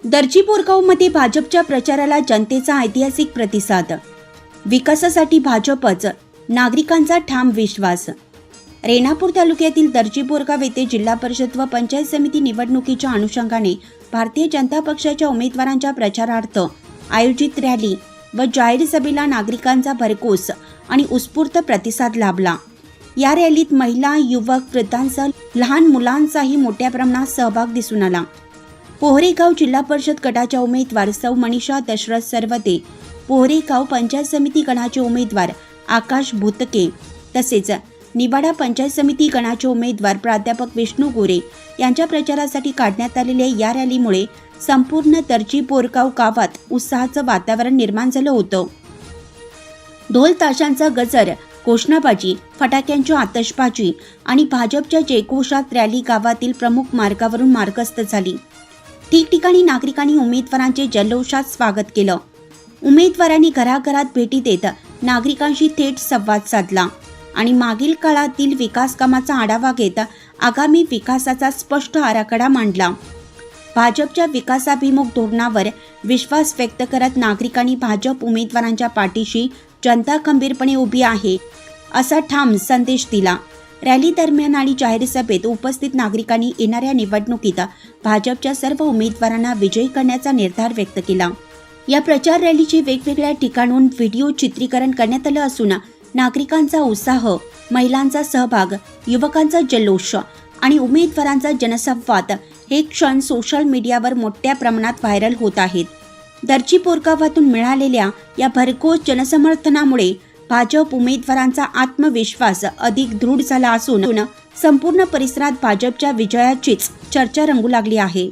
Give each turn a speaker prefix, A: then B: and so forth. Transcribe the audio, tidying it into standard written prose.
A: दर्जी बोरगावमध्ये भाजपच्या प्रचाराला जनतेचा ऐतिहासिक प्रतिसाद. विकासासाठी भाजपच, नागरिकांचा ठाम विश्वास. रेणापूर तालुक्यातील दर्जी बोरगाव येथे जिल्हा परिषद व पंचायत समिती निवडणुकीच्या अनुषंगाने भारतीय जनता पक्षाच्या उमेदवारांच्या प्रचारार्थ आयोजित रॅली व जाहीर सभेला नागरिकांचा भरघोस आणि उत्स्फूर्त प्रतिसाद लाभला. या रॅलीत महिला, युवक, वृद्धांसह लहान मुलांचाही मोठ्या प्रमाणात सहभाग दिसून आला. पोहरेगाव जिल्हा परिषद गटाच्या उमेदवार सौ मनीषा दशरथ सरवते, पोहरेगाव पंचायत समिती गणाचे उमेदवार आकाश भुतके तसेच निवाडा पंचायत समिती गणाचे उमेदवार प्राध्यापक विष्णू गोरे यांच्या प्रचारासाठी काढण्यात आलेल्या या रॅलीमुळे संपूर्ण दर्जी बोरगाव गावात उत्साहाचं वातावरण निर्माण झालं होतं. ढोल ताशांचा गजर, घोषणाबाजी, फटाक्यांची आतषबाजी आणि भाजपच्या जयघोषात रॅली गावातील प्रमुख मार्गावरून मार्गस्थ झाली. ठिकठिकाणी नागरिकांनी उमेदवारांचे जल्लोषात स्वागत केलं. उमेदवारांनी घराघरात भेटी देत नागरिकांशी थेट संवाद साधला आणि मागील काळातील विकास कामाचा आढावा घेत आगामी विकासाचा स्पष्ट आराखडा मांडला. भाजपच्या विकासाभिमुख धोरणावर विश्वास व्यक्त करत नागरिकांनी भाजप उमेदवारांच्या पाठीशी जनता खंबीरपणे उभी आहे असा ठाम संदेश दिला. रॅली दरम्यान आणि जाहीर सभेत उपस्थित नागरिकांनी येणाऱ्या निवडणुकीत भाजपच्या सर्व उमेदवारांना विजयी करण्याचा निर्धार व्यक्त केला. या प्रचार रॅलीचे वेगवेगळ्या ठिकाणून व्हिडिओ चित्रीकरण करण्यात आलं असून नागरिकांचा उत्साह, महिलांचा सहभाग, युवकांचा जल्लोष आणि उमेदवारांचा जनसंवाद हे क्षण सोशल मीडियावर मोठ्या प्रमाणात व्हायरल होत आहेत. दर्जी बोरगावातून मिळालेल्या या भरघोस जनसमर्थनामुळे भाजप उमेदवारांचा आत्मविश्वास अधिक दृढ झाला असून संपूर्ण परिसरात भाजपच्या विजयाचीच चर्चा रंगू लागली आहे.